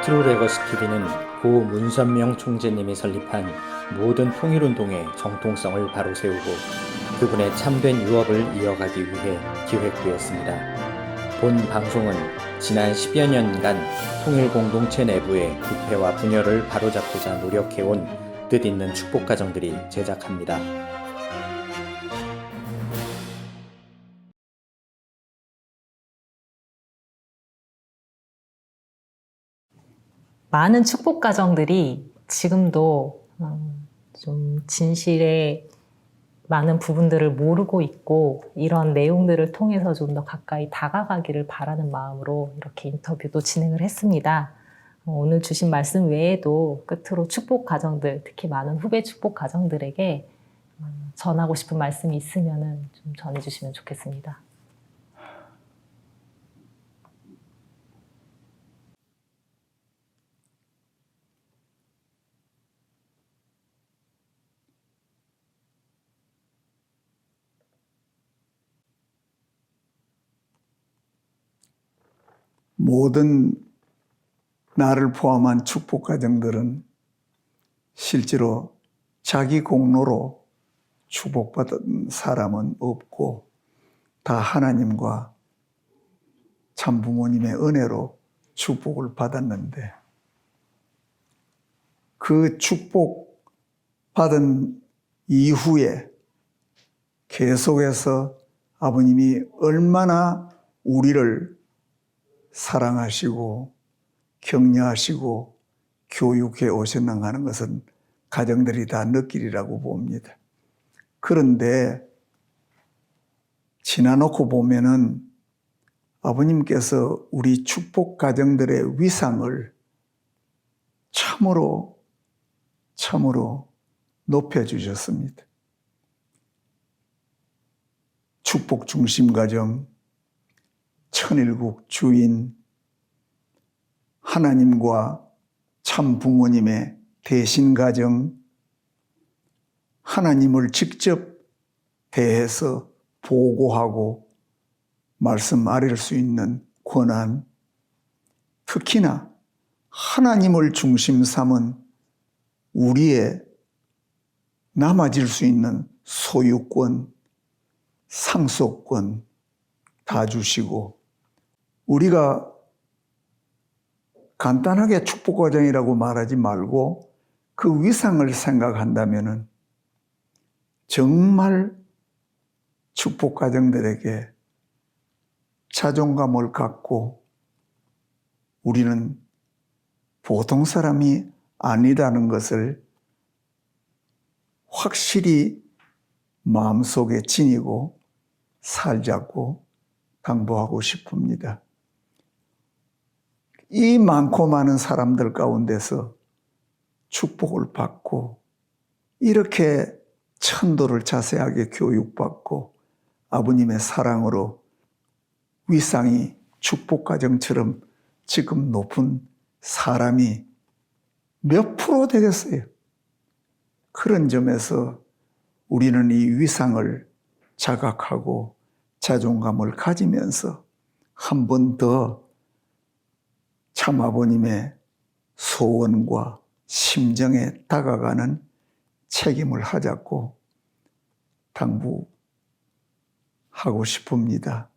트루레거스 TV는 고 문선명 총재님이 설립한 모든 통일운동의 정통성을 바로 세우고 그분의 참된 유업을 이어가기 위해 기획되었습니다. 본 방송은 지난 10여 년간 통일공동체 내부의 부패와 분열을 바로잡고자 노력해온 뜻있는 축복가정들이 제작합니다. 많은 축복 가정들이 지금도 좀 진실의 많은 부분들을 모르고 있고 이런 내용들을 통해서 좀 더 가까이 다가가기를 바라는 마음으로 이렇게 인터뷰도 진행을 했습니다. 오늘 주신 말씀 외에도 끝으로 축복 가정들, 특히 많은 후배 축복 가정들에게 전하고 싶은 말씀이 있으면 좀 전해주시면 좋겠습니다. 모든 나를 포함한 축복 가정들은 실제로 자기 공로로 축복받은 사람은 없고 다 하나님과 참부모님의 은혜로 축복을 받았는데 그 축복 받은 이후에 계속해서 아버님이 얼마나 우리를 사랑하시고 격려하시고 교육해 오셨는가 하는 것은 가정들이 다 느끼리라고 봅니다. 그런데 지나놓고 보면은 아버님께서 우리 축복 가정들의 위상을 참으로 높여주셨습니다. 축복 중심 가정, 천일국 주인, 하나님과 참 부모님의 대신 가정, 하나님을 직접 대해서 보고하고 말씀 아뢰를 수 있는 권한, 특히나 하나님을 중심 삼은 우리의 남아질 수 있는 소유권, 상속권 다 주시고 우리가 간단하게 축복 과정이라고 말하지 말고 그 위상을 생각한다면은 정말 축복 가정들에게 자존감을 갖고 우리는 보통 사람이 아니라는 것을 확실히 마음속에 지니고 살자고 당부하고 싶습니다. 이 많고 많은 사람들 가운데서 축복을 받고 이렇게 천도를 자세하게 교육받고 아버님의 사랑으로 위상이 축복가정처럼 지금 높은 사람이 몇 프로 되겠어요? 그런 점에서 우리는 이 위상을 자각하고 자존감을 가지면서 한 번 더 참아버님의 소원과 심정에 다가가는 책임을 하자고 당부하고 싶습니다.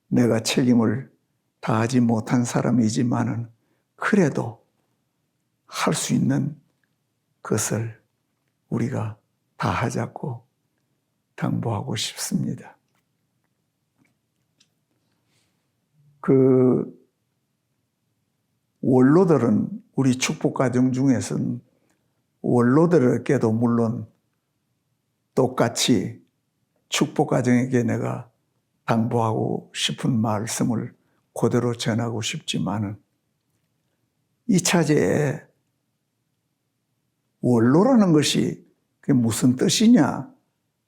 내가 책임을 다하지 못한 사람이지만은 그래도 할 수 있는 것을 우리가 다 하자고 당부하고 싶습니다. 원로들은 우리 축복가정 중에서는 원로들에게도 물론 똑같이 축복가정에게 내가 당부하고 싶은 말씀을 그대로 전하고 싶지만은 이 차제에 원로라는 것이 그게 무슨 뜻이냐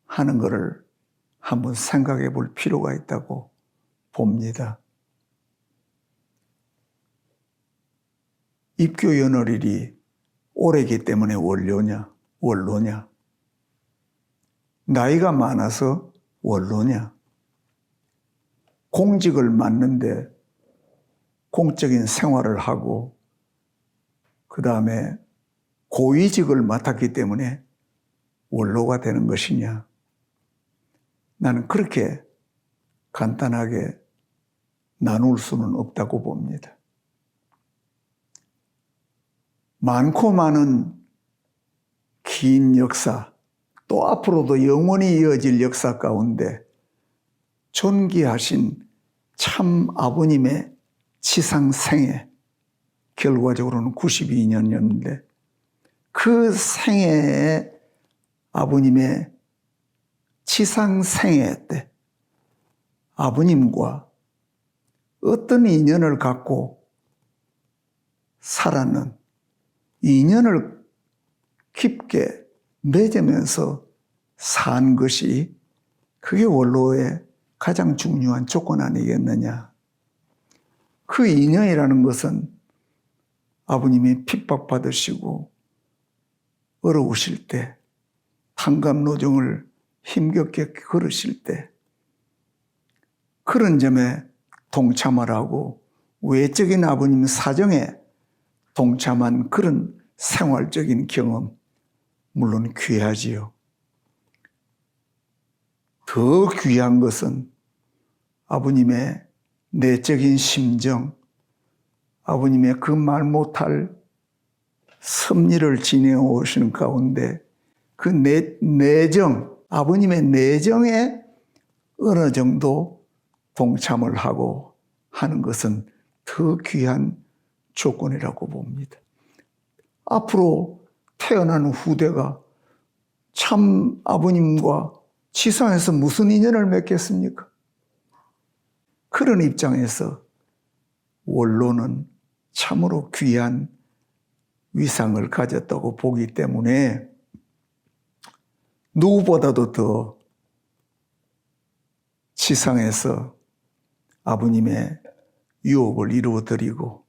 하는 것을 한번 생각해 볼 필요가 있다고 봅니다. 입교 연월일이 올해기 때문에 원로냐? 나이가 많아서 원로냐? 공직을 맡는데 공적인 생활을 하고 그 다음에 고위직을 맡았기 때문에 원로가 되는 것이냐? 나는 그렇게 간단하게 나눌 수는 없다고 봅니다. 많고 많은 긴 역사, 또 앞으로도 영원히 이어질 역사 가운데 존귀하신 참 아버님의 지상생애, 결과적으로는 92년이었는데 그 생애에 아버님의 지상생애 때 아버님과 어떤 인연을 갖고 살았는, 인연을 깊게 맺으면서 산 것이 그게 원로의 가장 중요한 조건 아니겠느냐. 그 인연이라는 것은 아버님이 핍박받으시고 어려우실 때, 탄감노정을 힘겹게 걸으실 때 그런 점에 동참을 하고 외적인 아버님 사정에 동참한 그런 생활적인 경험, 물론 귀하지요. 더 귀한 것은 아버님의 내적인 심정, 아버님의 그 말 못할 섭리를 지내어 오시는 가운데 그 내정, 아버님의 내정에 어느 정도 동참을 하고 하는 것은 더 귀한 조건이라고 봅니다. 앞으로 태어난 후대가 참 아버님과 지상에서 무슨 인연을 맺겠습니까? 그런 입장에서 원로는 참으로 귀한 위상을 가졌다고 보기 때문에 누구보다도 더 지상에서 아버님의 유업을 이루어드리고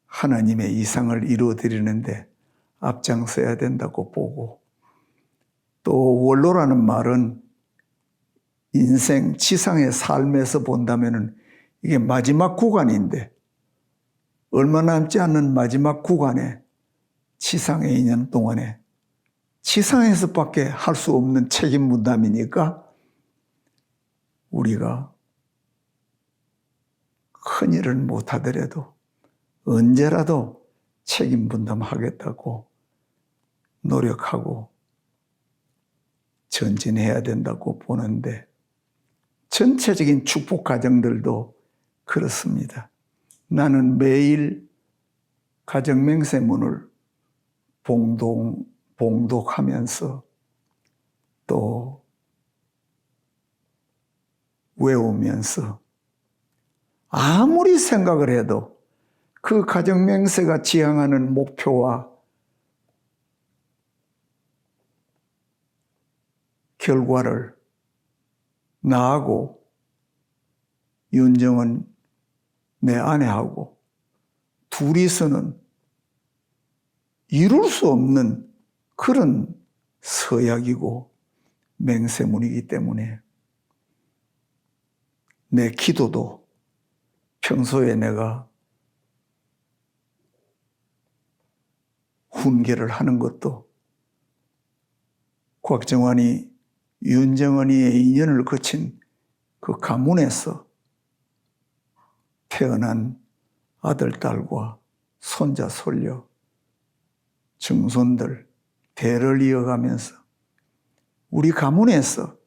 하나님의 이상을 이루어드리는데 앞장서야 된다고 보고, 또 원로라는 말은 인생 지상의 삶에서 본다면 이게 마지막 구간인데 얼마 남지 않는 마지막 구간에 지상에 있는 동안에 지상에서밖에 할 수 없는 책임 분담이니까 우리가 큰일은 못하더라도 언제라도 책임 분담하겠다고 노력하고 전진해야 된다고 보는데, 전체적인 축복 가정들도 그렇습니다. 나는 매일 가정 맹세문을 봉독하면서 또 외우면서 아무리 생각을 해도 그 가정 맹세가 지향하는 목표와 결과를 나하고 윤정은 내 아내하고 둘이서는 이룰 수 없는 그런 서약이고 맹세문이기 때문에 내 기도도 평소에 내가 훈계를 하는 것도 곽정환이 윤정은이의 인연을 거친 그 가문에서 태어난 아들, 딸과 손자, 손녀, 증손들 대를 이어가면서 우리 가문에서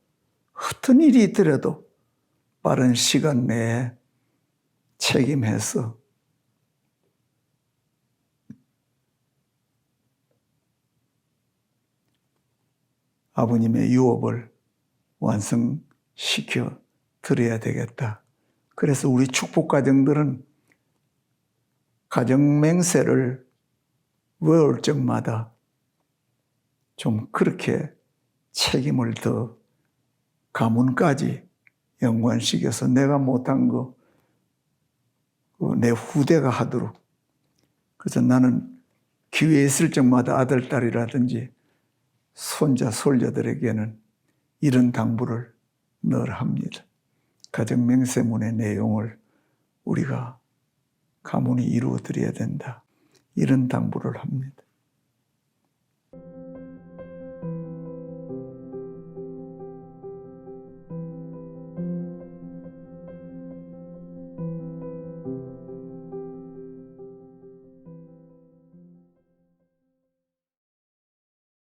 어떤 일이 있더라도 빠른 시간 내에 책임해서 아버님의 유업을 완성시켜 드려야 되겠다. 그래서 우리 축복 가정들은 가정 맹세를 외울 적마다 좀 그렇게 책임을 더 가문까지 연관시켜서 내가 못한 거 내 후대가 하도록. 그래서 나는 기회 있을 적마다 아들, 딸이라든지 손자, 손녀들에게는 이런 당부를 늘 합니다. 가정 맹세문의 내용을 우리가 가문이 이루어 드려야 된다. 이런 당부를 합니다.